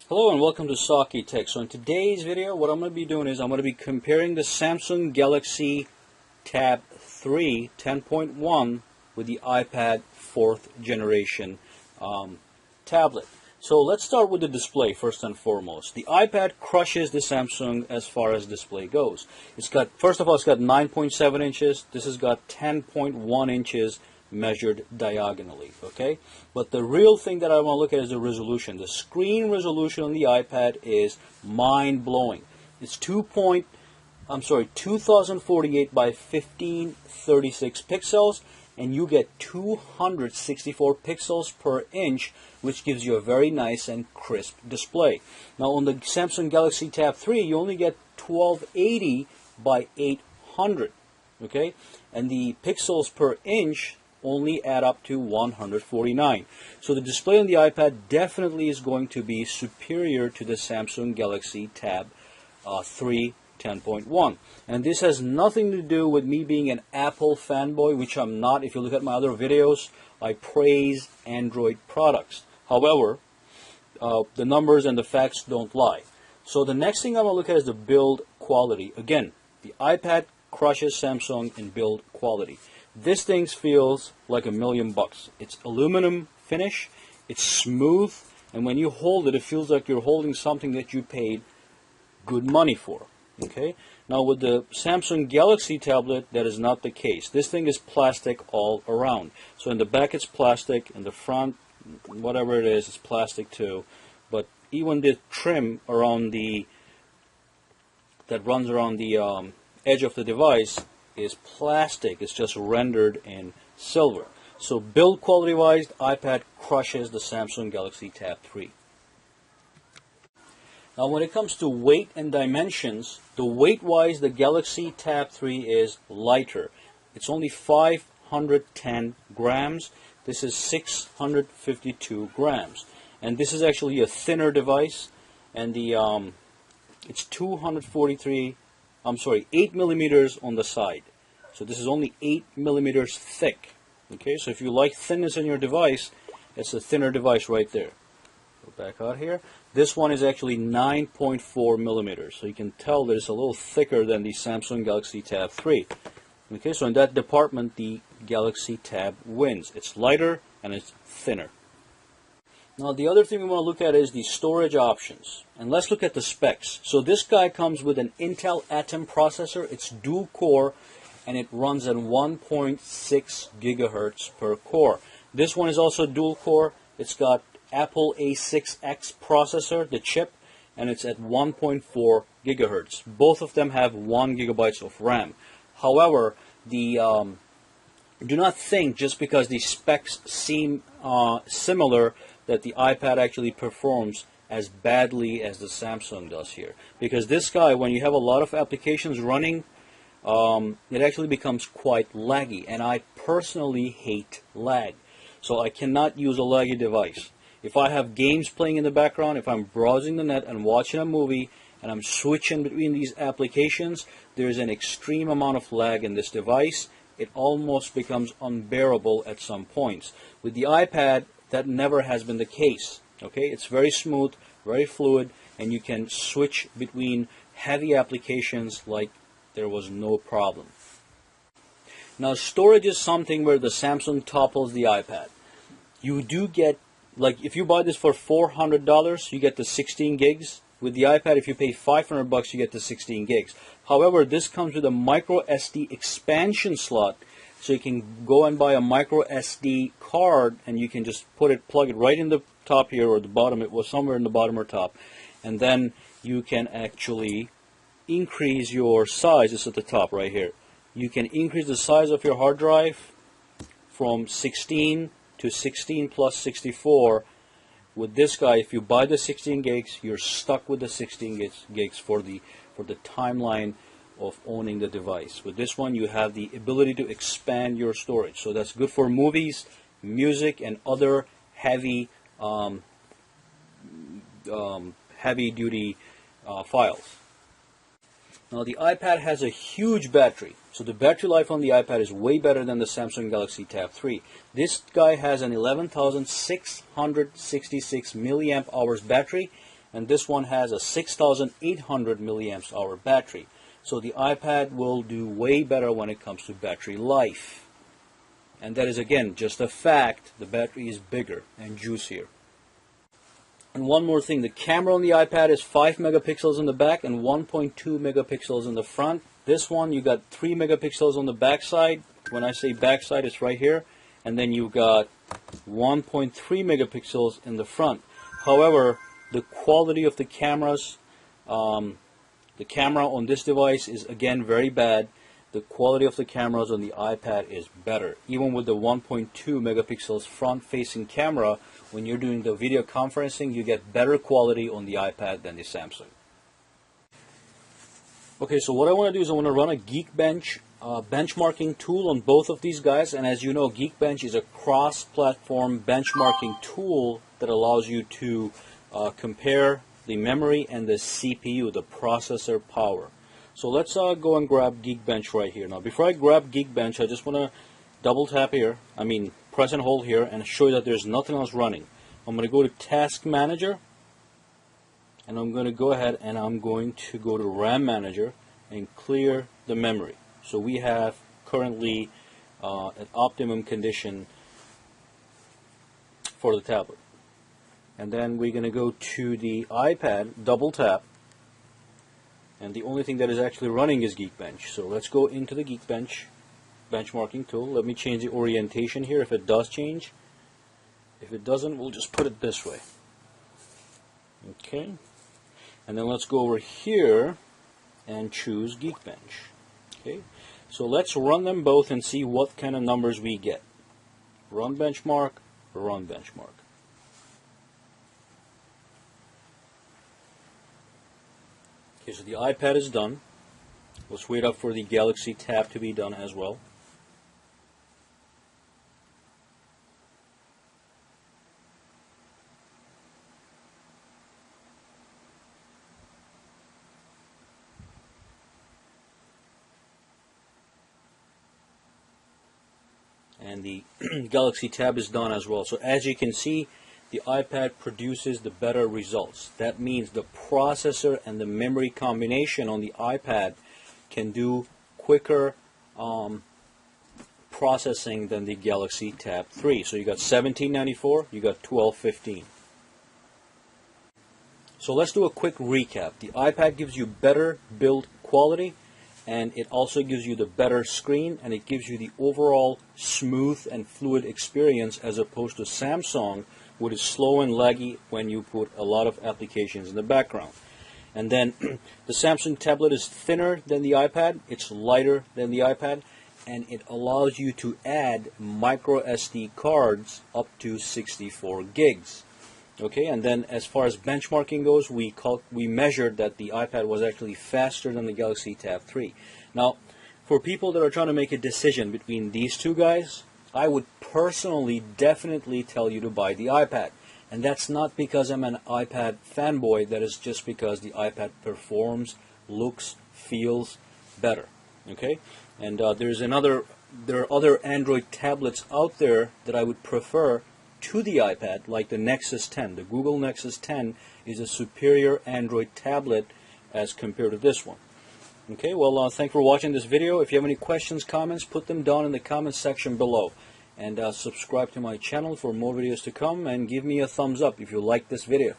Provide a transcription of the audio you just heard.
Hello and welcome to Saki Tech. So in today's video, what I'm going to be doing is I'm going to be comparing the Samsung Galaxy Tab 3 10.1 with the iPad 4th generation tablet. So let's start with the display first and foremost. The iPad crushes the Samsung as far as display goes. It's got, first of all, it's got 9.7 inches. This has got 10.1 inches measured diagonally, okay? But the real thing that I want to look at is the resolution. The screen resolution on the iPad is mind-blowing. It's 2048 by 1536 pixels, and you get 264 pixels per inch, which gives you a very nice and crisp display. Now on the Samsung Galaxy Tab 3, you only get 1280 by 800, okay? And the pixels per inch only add up to 149. So the display on the iPad definitely is going to be superior to the Samsung Galaxy Tab 3 10.1. And this has nothing to do with me being an Apple fanboy, which I'm not. If you look at my other videos, I praise Android products. However, the numbers and the facts don't lie. So the next thing I'm going to look at is the build quality. Again, the iPad crushes Samsung in build quality. This thing feels like $1,000,000. It's aluminum finish, it's smooth, and when you hold it, it feels like you're holding something that you paid good money for. Okay? Now with the Samsung Galaxy tablet, that is not the case. This thing is plastic all around. So in the back it's plastic, in the front, whatever it is, it's plastic too. But even the trim around that runs around the edge of the device is plastic. It's just rendered in silver. So build quality wise, iPad crushes the Samsung Galaxy Tab 3. Now when it comes to weight and dimensions, the weight wise the Galaxy Tab 3 is lighter. It's only 510 grams. This is 652 grams. And this is actually a thinner device, and the it's 8 millimeters on the side. So this is only 8 millimeters thick. Okay, so if you like thinness in your device, it's a thinner device right there. Go back out here. This one is actually 9.4 millimeters. So you can tell that it's a little thicker than the Samsung Galaxy Tab 3. Okay, so in that department, the Galaxy Tab wins. It's lighter and it's thinner. Now the other thing we want to look at is the storage options. And let's look at the specs. So this guy comes with an Intel Atom processor. It's dual core and it runs at 1.6 gigahertz per core. This one is also dual core. It's got Apple A6X processor, the chip, and it's at 1.4 gigahertz. Both of them have 1 gigabyte of RAM. However, do not think just because the specs seem similar that the iPad actually performs as badly as the Samsung does here. Because this guy, when you have a lot of applications running, it actually becomes quite laggy. And I personally hate lag. So I cannot use a laggy device. If I have games playing in the background, if I'm browsing the net and watching a movie, and I'm switching between these applications, there's an extreme amount of lag in this device. It almost becomes unbearable at some points. With the iPad, that never has been the case. Okay, it's very smooth, very fluid, and you can switch between heavy applications like there was no problem. Now, storage is something where the Samsung topples the iPad. You do get, like, if you buy this for $400, you get the 16 gigs. With the iPad, if you pay $500, you get the 16 gigs. However, this comes with a micro SD expansion slot. So you can go and buy a micro SD card, and you can just plug it right in the top here or the bottom. It was somewhere in the bottom or top, and then you can actually increase your size. It's at the top right here. You can increase the size of your hard drive from 16 to 16 plus 64. With this guy, if you buy the 16 gigs, you're stuck with the 16 gigs for the timeline of owning the device. With this one, you have the ability to expand your storage. So that's good for movies, music, and other heavy duty files. Now the iPad has a huge battery. So the battery life on the iPad is way better than the Samsung Galaxy Tab 3. This guy has an 11,666 milliamp hours battery, and this one has a 6,800 milliamps hour battery. So the iPad will do way better when it comes to battery life. And that is again just a fact. The battery is bigger and juicier. And one more thing, the camera on the iPad is 5 megapixels in the back and 1.2 megapixels in the front. This one you got 3 megapixels on the back side. When I say back side, it's right here. And then you got 1.3 megapixels in the front. However, the quality of the cameras, the camera on this device is again very bad. The quality of the cameras on the iPad is better. Even with the 1.2 megapixels front-facing camera, when you're doing the video conferencing, you get better quality on the iPad than the Samsung. Okay, so what I want to do is I want to run a Geekbench benchmarking tool on both of these guys. And as you know, Geekbench is a cross-platform benchmarking tool that allows you to compare the memory and the CPU, the processor power. So let's go and grab Geekbench right here. Now, before I grab Geekbench, I just want to double tap here. Press and hold here and show you that there's nothing else running. I'm going to go to Task Manager, and I'm going to go ahead and I'm going to go to RAM Manager and clear the memory. So we have currently an optimum condition for the tablet. And then we're going to go to the iPad, double tap, and the only thing that is actually running is Geekbench. So let's go into the Geekbench benchmarking tool. Let me change the orientation here if it does change. If it doesn't, we'll just put it this way. Okay. And then let's go over here and choose Geekbench. Okay. So let's run them both and see what kind of numbers we get. Run benchmark, run benchmark. Okay, so the iPad is done. Let's wait up for the Galaxy Tab to be done as well. And the Galaxy Tab is done as well. So as you can see, the iPad produces the better results. That means the processor and the memory combination on the iPad can do quicker processing than the Galaxy Tab 3. So you got 1794, you got 1215. So let's do a quick recap. The iPad gives you better build quality, and it also gives you the better screen, and it gives you the overall smooth and fluid experience as opposed to Samsung, which is slow and laggy when you put a lot of applications in the background. And then the Samsung tablet is thinner than the iPad, it's lighter than the iPad, and it allows you to add micro SD cards up to 64 gigs. Okay, and then as far as benchmarking goes, we measured that the iPad was actually faster than the Galaxy Tab 3. Now, for people that are trying to make a decision between these two guys, I would personally definitely tell you to buy the iPad. And that's not because I'm an iPad fanboy, that is just because the iPad performs, looks, feels better. Okay? And there are other Android tablets out there that I would prefer to the iPad, like the Nexus 10. The Google Nexus 10 is a superior Android tablet as compared to this one. Okay, well, thanks for watching this video. If you have any questions, comments, put them down in the comments section below. And subscribe to my channel for more videos to come, and give me a thumbs up if you like this video.